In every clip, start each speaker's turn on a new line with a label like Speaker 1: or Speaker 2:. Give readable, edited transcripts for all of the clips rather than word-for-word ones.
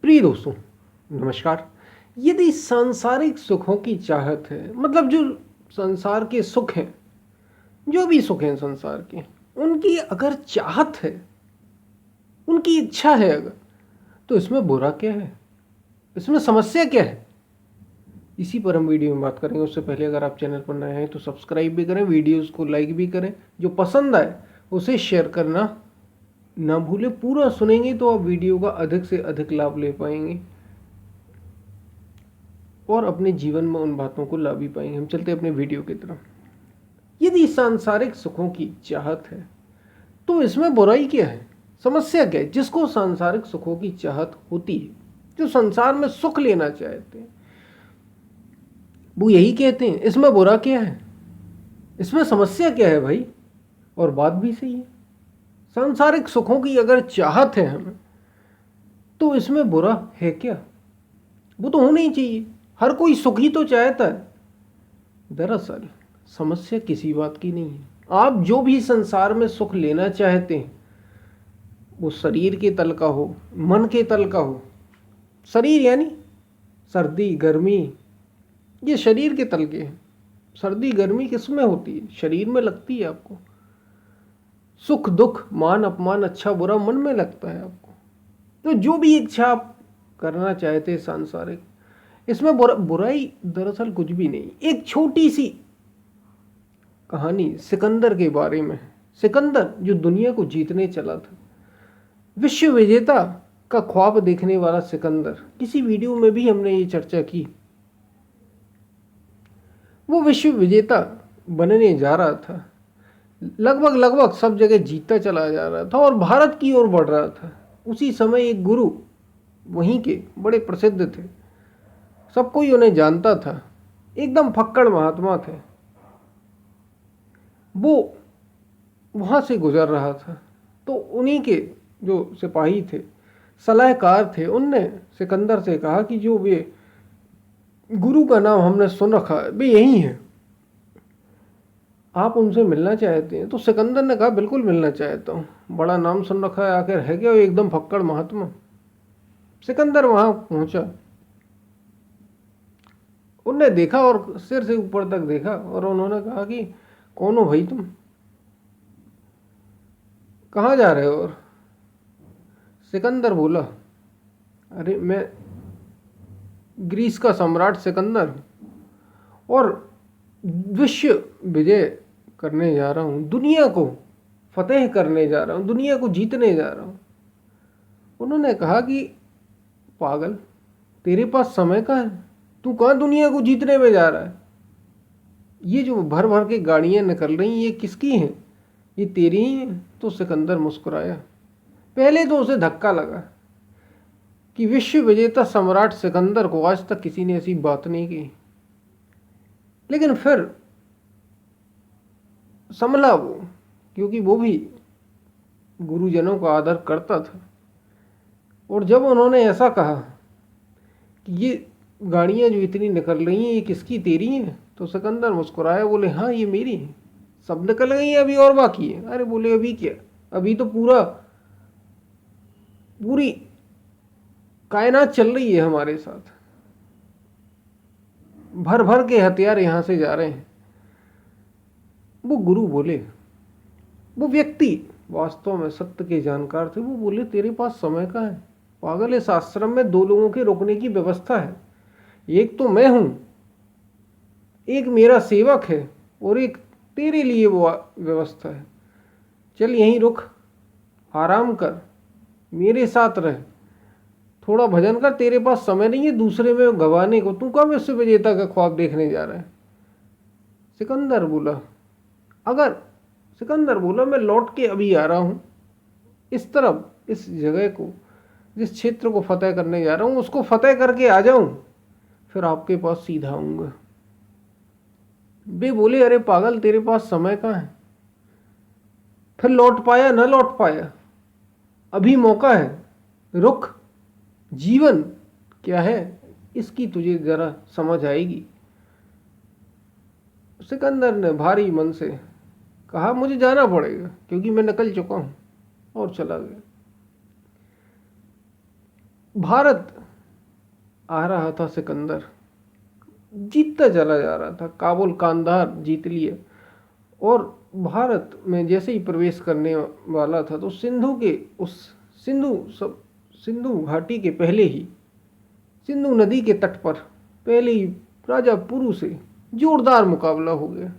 Speaker 1: प्रिय दोस्तों, नमस्कार। यदि सांसारिक सुखों की चाहत है, मतलब जो संसार के सुख हैं, जो भी सुख हैं संसार के, उनकी अगर चाहत है, उनकी इच्छा है अगर, तो इसमें बुरा क्या है? इसमें समस्या क्या है? इसी पर हम वीडियो में बात करेंगे। उससे पहले अगर आप चैनल पर नए हैं तो सब्सक्राइब भी करें, वीडियोस को लाइक भी करें, जो पसंद आए उसे शेयर करना ना भूलें। पूरा सुनेंगे तो आप वीडियो का अधिक से अधिक लाभ ले पाएंगे और अपने जीवन में उन बातों को ला भी पाएंगे। हम चलते अपने वीडियो की तरफ। यदि सांसारिक सुखों की चाहत है तो इसमें बुराई क्या है? समस्या क्या है? जिसको सांसारिक सुखों की चाहत होती है, जो संसार में सुख लेना चाहते हैं, वो यही कहते हैं इसमें बुरा क्या है, इसमें समस्या क्या है भाई। और बात भी सही है। सांसारिक सुखों की अगर चाहत है हमें, तो इसमें बुरा है क्या? वो तो होना ही चाहिए। हर कोई सुख ही तो चाहता है। दरअसल समस्या किसी बात की नहीं है। आप जो भी संसार में सुख लेना चाहते हैं, वो शरीर के तल का हो, मन के तल का हो। शरीर यानी सर्दी गर्मी, ये शरीर के तल के हैं। सर्दी गर्मी किस में होती है? शरीर में लगती है आपको। सुख दुख मान अपमान अच्छा बुरा मन में लगता है आपको। तो जो भी इच्छा आप करना चाहते हैं सांसारिक, इसमें बुराई दरअसल कुछ भी नहीं। एक छोटी सी कहानी सिकंदर के बारे में है। सिकंदर जो दुनिया को जीतने चला था, विश्व विजेता का ख्वाब देखने वाला सिकंदर। किसी वीडियो में भी हमने ये चर्चा की। वो विश्व विजेता बनने जा रहा था, लगभग सब जगह जीतता चला जा रहा था और भारत की ओर बढ़ रहा था। उसी समय एक गुरु वहीं के बड़े प्रसिद्ध थे, सब कोई उन्हें जानता था, एकदम फक्कड़ महात्मा थे। वो वहाँ से गुजर रहा था, तो उन्हीं के जो सिपाही थे, सलाहकार थे, उनने सिकंदर से कहा कि जो वे गुरु का नाम हमने सुन रखा है, वे यही हैं, आप उनसे मिलना चाहते हैं? तो सिकंदर ने कहा बिल्कुल मिलना चाहता हूँ, बड़ा नाम सुन रखा है, आखिर है क्या वो एकदम फक्कड़ महात्मा। सिकंदर वहाँ पहुँचा, उनने देखा और सिर से ऊपर तक देखा और उन्होंने कहा कि कौन हो भाई तुम, कहाँ जा रहे हो? और सिकंदर बोला, अरे मैं ग्रीस का सम्राट सिकंदर और विश्व विजय करने जा रहा हूँ, दुनिया को फतेह करने जा रहा हूँ, दुनिया को जीतने जा रहा हूँ। उन्होंने कहा कि पागल, तेरे पास समय का है, तू कहाँ दुनिया को जीतने में जा रहा है? ये जो भर भर के गाड़ियाँ निकल रही ये किसकी हैं? ये तेरी ही हैं। तो सिकंदर मुस्कुराया। पहले तो उसे धक्का लगा कि विश्व विजेता सम्राट सिकंदर को आज तक किसी ने ऐसी बात नहीं की, लेकिन फिर संभला वो, क्योंकि वो भी गुरुजनों का आदर करता था। और जब उन्होंने ऐसा कहा कि ये गाड़ियाँ जो इतनी निकल रही हैं ये किसकी, तेरी हैं? तो सिकंदर मुस्कुराया, बोले हाँ ये मेरी हैं। सब निकल गई हैं, अभी और बाकी है। अरे बोले अभी क्या, अभी तो पूरी कायनात चल रही है हमारे साथ, भर भर के हथियार यहाँ से जा रहे हैं। वो गुरु बोले, वो व्यक्ति वास्तव में सत्य के जानकार थे, वो बोले तेरे पास समय का है पागल, इस आश्रम में दो लोगों के रुकने की व्यवस्था है, एक तो मैं हूं, एक मेरा सेवक है, और एक तेरे लिए वो व्यवस्था है। चल यहीं रुक, आराम कर, मेरे साथ रह, थोड़ा भजन कर, तेरे पास समय नहीं है दूसरे में गंवाने को, तू कब विश्व विजेता का ख्वाब देखने जा रहा है? सिकंदर बोला मैं लौट के अभी आ रहा हूँ, इस तरफ, इस जगह को, जिस क्षेत्र को फतेह करने जा रहा हूँ उसको फतेह करके आ जाऊं, फिर आपके पास सीधा आऊंगा। वे बोले अरे पागल, तेरे पास समय कहाँ है? फिर लौट पाया न लौट पाया, अभी मौका है, रुक, जीवन क्या है इसकी तुझे जरा समझ आएगी। सिकंदर ने भारी मन से कहा मुझे जाना पड़ेगा क्योंकि मैं निकल चुका हूं, और चला गया। भारत आ रहा था सिकंदर, जीतता चला जा रहा था, काबुल कांधार जीत लिया और भारत में जैसे ही प्रवेश करने वाला था तो सिंधु घाटी के पहले ही, सिंधु नदी के तट पर पहले ही राजा पुरु से जोरदार मुकाबला हो गया।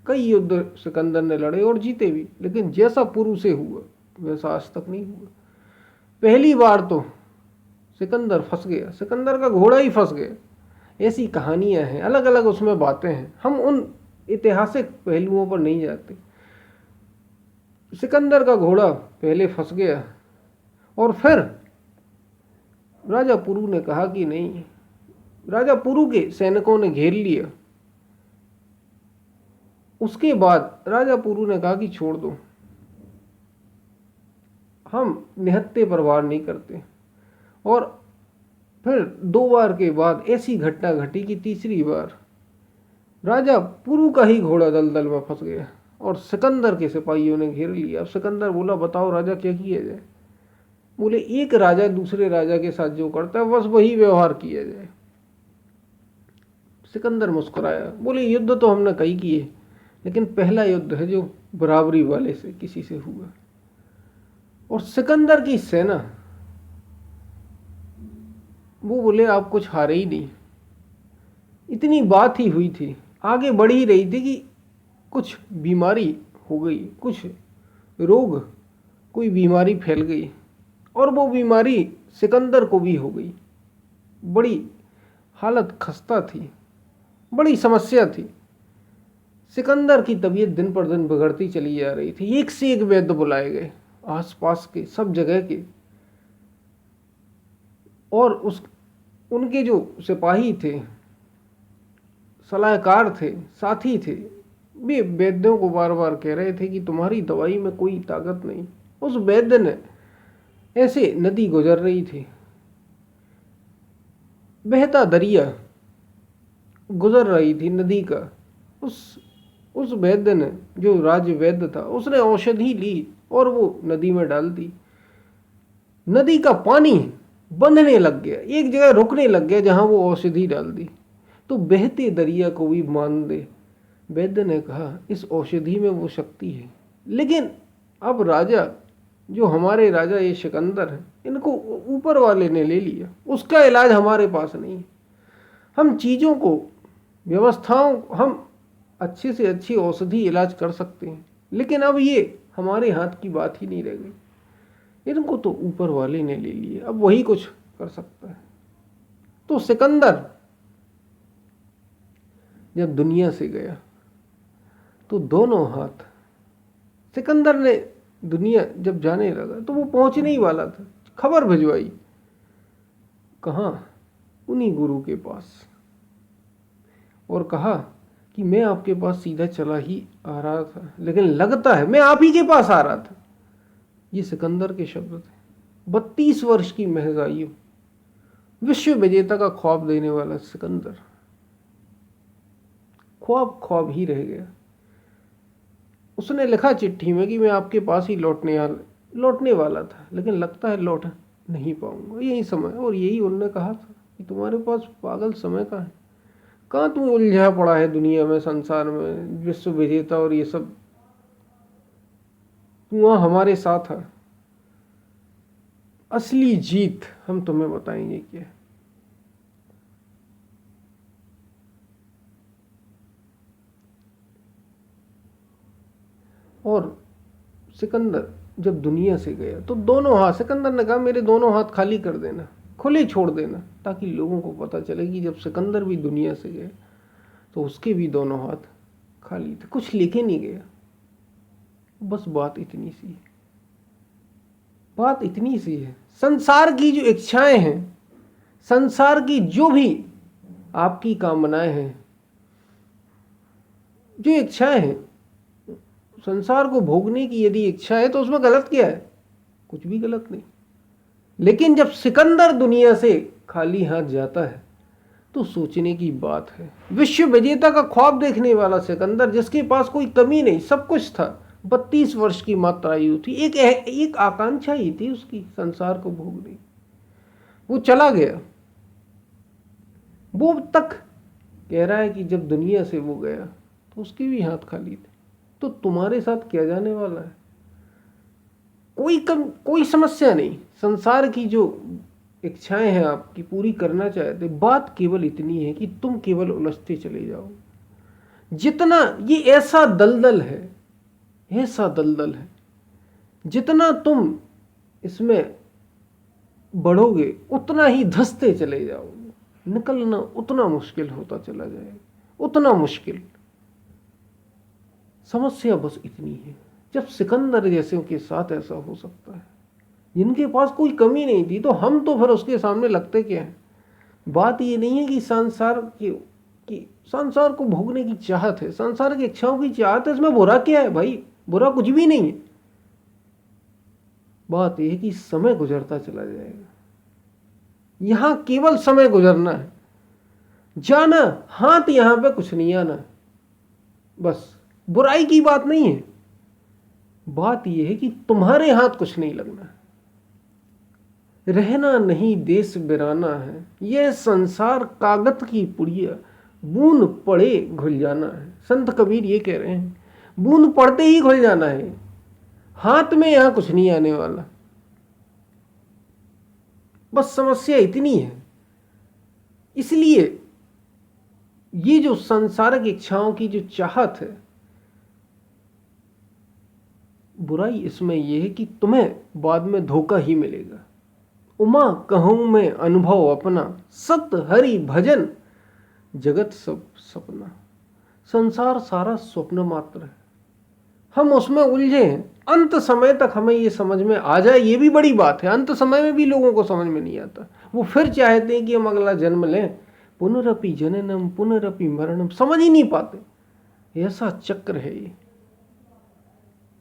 Speaker 1: कई युद्ध सिकंदर ने लड़े और जीते भी, लेकिन जैसा पुरु से हुआ वैसा आज तक नहीं हुआ। पहली बार तो सिकंदर फंस गया, सिकंदर का घोड़ा ही फंस गया। ऐसी कहानियां हैं, अलग अलग उसमें बातें हैं, हम उन ऐतिहासिक पहलुओं पर नहीं जाते। सिकंदर का घोड़ा पहले फंस गया और फिर राजा पुरु ने कहा कि नहीं, राजा पुरु के सैनिकों ने घेर लिया। उसके बाद राजा पुरु ने कहा कि छोड़ दो, हम निहत्थे पर वार नहीं करते। और फिर 2 बार के बाद ऐसी घटना घटी कि तीसरी बार राजा पुरु का ही घोड़ा दलदल में फंस गया और सिकंदर के सिपाहियों ने घेर लिया। अब सिकंदर बोला, बताओ राजा क्या किया जाए। बोले, एक राजा दूसरे राजा के साथ जो करता है बस वही व्यवहार किया जाए। सिकंदर मुस्कुराया, बोले, युद्ध तो हमने कई किए, लेकिन पहला युद्ध है जो बराबरी वाले से किसी से हुआ। और सिकंदर की सेना, वो बोले, आप कुछ हारे ही नहीं। इतनी बात ही हुई थी, आगे बढ़ ही रही थी कि कुछ बीमारी हो गई, कुछ रोग, कोई बीमारी फैल गई और वो बीमारी सिकंदर को भी हो गई। बड़ी हालत खस्ता थी, बड़ी समस्या थी। सिकंदर की तबीयत दिन पर दिन बिगड़ती चली जा रही थी। एक से एक वैद्य बुलाए गए आसपास के सब जगह के, और उनके जो सिपाही थे, सलाहकार थे, साथी थे, वे वैद्यों को बार बार कह रहे थे कि तुम्हारी दवाई में कोई ताकत नहीं। उस वैद्य ने, ऐसे नदी गुजर रही थी, बहता दरिया गुजर रही थी नदी का, उस वैद्य ने, जो राज्य वैद्य था, उसने औषधि ली और वो नदी में डाल दी। नदी का पानी बंधने लग गया, एक जगह रुकने लग गया जहां वो औषधि डाल दी। तो बहते दरिया को भी मान दे। वैद्य ने कहा, इस औषधि में वो शक्ति है, लेकिन अब राजा, जो हमारे राजा ये सिकंदर है, इनको ऊपर वाले ने ले लिया, उसका इलाज हमारे पास नहीं है। हम चीज़ों को, व्यवस्थाओं, हम अच्छे से अच्छी औषधि इलाज कर सकते हैं, लेकिन अब ये हमारे हाथ की बात ही नहीं रह गई। इनको तो ऊपर वाले ने ले लिया, अब वही कुछ कर सकता है। तो सिकंदर जब दुनिया से गया तो दोनों हाथ, सिकंदर ने दुनिया जब जाने लगा तो वो पहुंचने ही वाला था, खबर भिजवाई। कहाँ? उन्हीं गुरु के पास, और कहा कि मैं आपके पास सीधा चला ही आ रहा था, लेकिन लगता है मैं आप ही के पास आ रहा था। ये सिकंदर के शब्द थे। 32 वर्ष की महज आयु, विश्व विजेता का ख्वाब देने वाला सिकंदर ख्वाब ही रह गया। उसने लिखा चिट्ठी में कि मैं आपके पास ही लौटने वाला था, लेकिन लगता है लौट नहीं पाऊंगा, यही समय। और यही उन्होंने कहा था कि तुम्हारे पास पागल समय का है, कहाँ तू उलझा पड़ा है दुनिया में, संसार में, विश्व विजेता और ये सब, तू वहाँ हमारे साथ है। असली जीत हम तुम्हें बताएंगे क्या है। और सिकंदर जब दुनिया से गया तो दोनों हाथ, सिकंदर ने कहा मेरे दोनों हाथ खाली कर देना, खुले छोड़ देना, ताकि लोगों को पता चले कि जब सिकंदर भी दुनिया से गया तो उसके भी दोनों हाथ खाली थे, कुछ लेके नहीं गया। बस बात इतनी सी है, बात इतनी सी है। संसार की जो इच्छाएं हैं, संसार की जो भी आपकी कामनाएं हैं, जो इच्छाएं हैं, संसार को भोगने की यदि इच्छा है तो उसमें गलत क्या है? कुछ भी गलत नहीं। लेकिन जब सिकंदर दुनिया से खाली हाथ जाता है तो सोचने की बात है। विश्व विजेता का ख्वाब देखने वाला सिकंदर, जिसके पास कोई कमी नहीं, सब कुछ था, 32 वर्ष की मात्र आयु थी, एक आकांक्षा ही थी उसकी, संसार को भोगने। वो चला गया। वो तक कह रहा है कि जब दुनिया से वो गया तो उसके भी हाथ खाली थे। तो तुम्हारे साथ क्या जाने वाला है? कोई समस्या नहीं। संसार की जो इच्छाएं हैं आपकी पूरी करना चाहते, बात केवल इतनी है कि तुम केवल उलझते चले जाओ। जितना ये ऐसा दलदल है, ऐसा दलदल है, जितना तुम इसमें बढ़ोगे उतना ही धंसते चले जाओगे। निकलना उतना मुश्किल होता चला जाएगा, उतना मुश्किल। समस्या बस इतनी है, जब सिकंदर जैसे के साथ ऐसा हो सकता है, जिनके पास कोई कमी नहीं थी, तो हम तो फिर उसके सामने लगते क्या हैं? बात ये नहीं है कि संसार को भोगने की चाहत है, संसार की इच्छाओं की चाहत है, इसमें बुरा क्या है भाई? बुरा कुछ भी नहीं है। बात यह है कि समय गुजरता चला जाएगा, यहां केवल समय गुजरना है। जाना हाथ यहां पे कुछ नहीं आना, बस। बुराई की बात नहीं है, बात यह है कि तुम्हारे हाथ कुछ नहीं लगना। रहना नहीं देश बिराना है, यह संसार कागज की पुड़िया, बूंद पड़े घुल जाना है। संत कबीर ये कह रहे हैं, बूंद पड़ते ही घुल जाना है, हाथ में यहां कुछ नहीं आने वाला। बस समस्या इतनी है। इसलिए ये जो सांसारिक इच्छाओं की जो चाहत है, बुराई इसमें यह है कि तुम्हें बाद में धोखा ही मिलेगा। उमा कहूं मैं अनुभव अपना, सत हरि भजन जगत सब सपना। संसार सारा स्वप्न मात्र है, हम उसमें उलझे हैं। अंत समय तक हमें ये समझ में आ जाए, ये भी बड़ी बात है। अंत समय में भी लोगों को समझ में नहीं आता, वो फिर चाहते हैं कि हम अगला जन्म लें। पुनरपि जननम पुनरपि मरणम, समझ ही नहीं पाते। ऐसा चक्र है ये।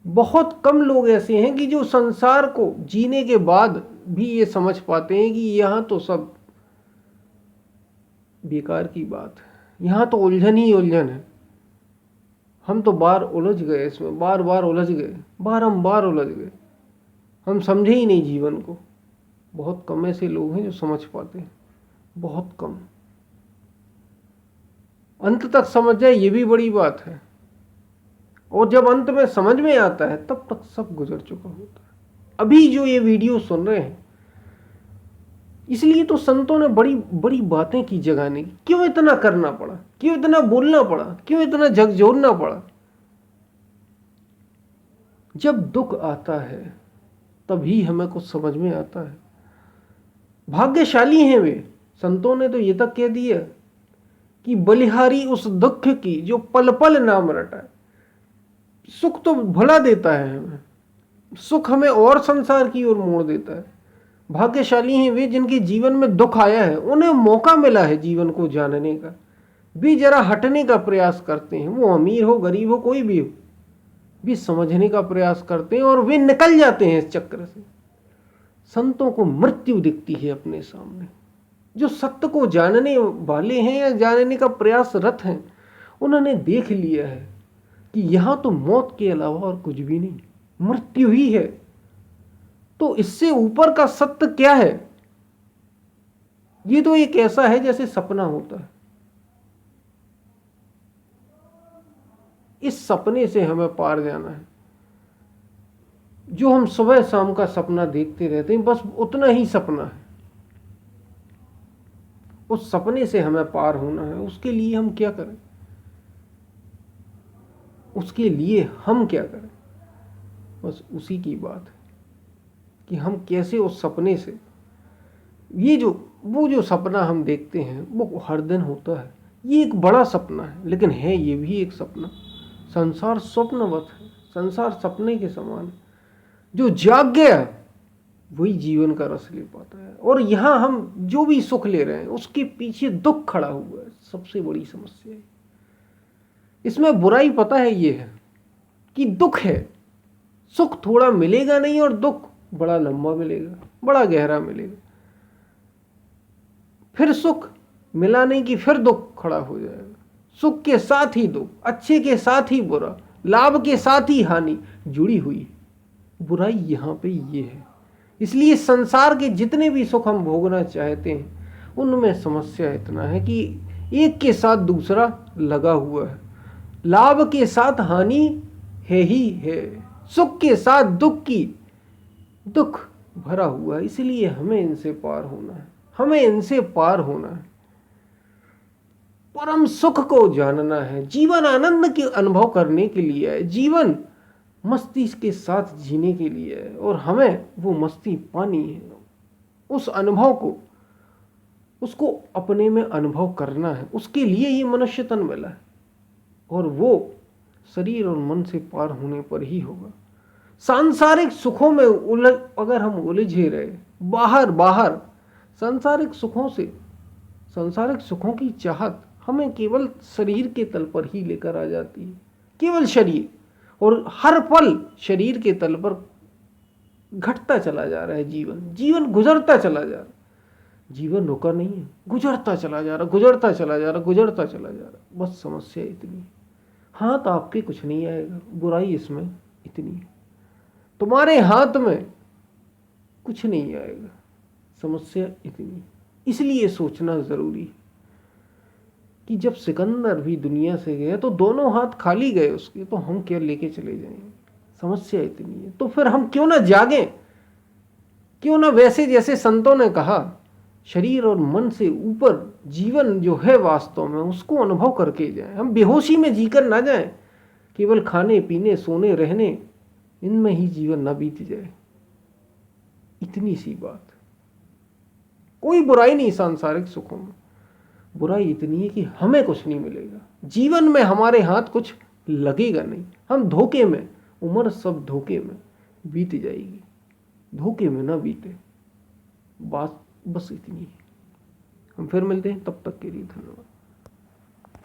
Speaker 1: बहुत कम लोग ऐसे हैं कि जो संसार को जीने के बाद भी ये समझ पाते हैं कि यहाँ तो सब बेकार की बात है, यहाँ तो उलझन ही उलझन है। हम तो बार उलझ गए इसमें, बार बार उलझ गए, बारंबार उलझ गए, हम समझे ही नहीं जीवन को। बहुत कम ऐसे लोग हैं जो समझ पाते हैं, बहुत कम। अंत तक समझ जाए ये भी बड़ी बात है, और जब अंत में समझ में आता है तब तक सब गुजर चुका होता है। अभी जो ये वीडियो सुन रहे हैं, इसलिए तो संतों ने बड़ी बड़ी बातें की जगाने की। क्यों इतना करना पड़ा, क्यों इतना बोलना पड़ा, क्यों इतना झकझोरना पड़ा? जब दुख आता है तभी हमें कुछ समझ में आता है। भाग्यशाली हैं वे। संतों ने तो ये तक कह दिया कि बलिहारी उस दुख की जो पल पल नाम रटा है। सुख तो भला देता है हमें, सुख हमें और संसार की ओर मोड़ देता है। भाग्यशाली हैं वे जिनके जीवन में दुख आया है, उन्हें मौका मिला है जीवन को जानने का, भी जरा हटने का प्रयास करते हैं। वो अमीर हो गरीब हो कोई भी हो, भी समझने का प्रयास करते हैं और वे निकल जाते हैं इस चक्र से। संतों को मृत्यु दिखती है अपने सामने। जो सत्य को जानने वाले हैं या जानने का प्रयासरत हैं, उन्होंने देख लिया है कि यहां तो मौत के अलावा और कुछ भी नहीं, मृत्यु ही है। तो इससे ऊपर का सत्य क्या है? ये तो एक ऐसा है जैसे सपना होता है। इस सपने से हमें पार जाना है। जो हम सुबह शाम का सपना देखते रहते हैं, बस उतना ही सपना है। उस सपने से हमें पार होना है। उसके लिए हम क्या करें? उसके लिए हम क्या करें? बस उसी की बात है कि हम कैसे उस सपने से, वो जो सपना हम देखते हैं वो हर दिन होता है। ये एक बड़ा सपना है, लेकिन है ये भी एक सपना। संसार स्वप्नवत है, संसार सपने के समान है। जो जाग गया वही जीवन का रस ले पाता है। और यहाँ हम जो भी सुख ले रहे हैं उसके पीछे दुख खड़ा हुआ है, सबसे बड़ी समस्या है। इसमें बुराई पता है ये है कि दुख है, सुख थोड़ा मिलेगा नहीं और दुख बड़ा लंबा मिलेगा, बड़ा गहरा मिलेगा। फिर सुख मिला नहीं कि फिर दुख खड़ा हो जाएगा। सुख के साथ ही दुख, अच्छे के साथ ही बुरा, लाभ के साथ ही हानि जुड़ी हुई है। बुराई यहाँ पे ये है इसलिए संसार के जितने भी सुख हम भोगना चाहते हैं उनमें समस्या इतना है कि एक के साथ दूसरा लगा हुआ है, लाभ के साथ हानि है ही है, सुख के साथ दुख भरा हुआ है। इसलिए हमें इनसे पार होना है, हमें इनसे पार होना है, परम सुख को जानना है, जीवन आनंद के अनुभव करने के लिए है, जीवन मस्ती के साथ जीने के लिए है और हमें वो मस्ती पानी है, उस अनुभव को उसको अपने में अनुभव करना है। उसके लिए ये मनुष्य तन मिला है और वो शरीर और मन से पार होने पर ही होगा। सांसारिक सुखों में अगर हम उलझे रहे, बाहर सांसारिक सुखों की चाहत हमें केवल शरीर के तल पर ही लेकर आ जाती है, केवल शरीर, और हर पल शरीर के तल पर घटता चला जा रहा है जीवन गुजरता चला जा रहा है, जीवन रुका नहीं है, गुजरता चला जा रहा। बस समस्या इतनी है, हाथ आपके कुछ नहीं आएगा, बुराई इसमें इतनी है, तुम्हारे हाथ में कुछ नहीं आएगा, समस्या इतनी। इसलिए सोचना जरूरी है कि जब सिकंदर भी दुनिया से गया तो दोनों हाथ खाली गए उसके, तो हम क्या लेके चले जाएंगे, समस्या इतनी है। तो फिर हम क्यों ना जागें, क्यों ना वैसे जैसे संतों ने कहा शरीर और मन से ऊपर जीवन जो है वास्तव में उसको अनुभव करके जाएं। हम बेहोशी में जीकर ना जाएं, केवल खाने पीने सोने रहने इनमें ही जीवन ना बीत जाए, इतनी सी बात। कोई बुराई नहीं सांसारिक सुखों में, बुराई इतनी है कि हमें कुछ नहीं मिलेगा, जीवन में हमारे हाथ कुछ लगेगा नहीं, हम धोखे में, उम्र सब धोखे में बीत जाएगी, धोखे में ना बीते, बात बस इतनी है। हम फिर मिलते हैं, तब तक के लिए धन्यवाद।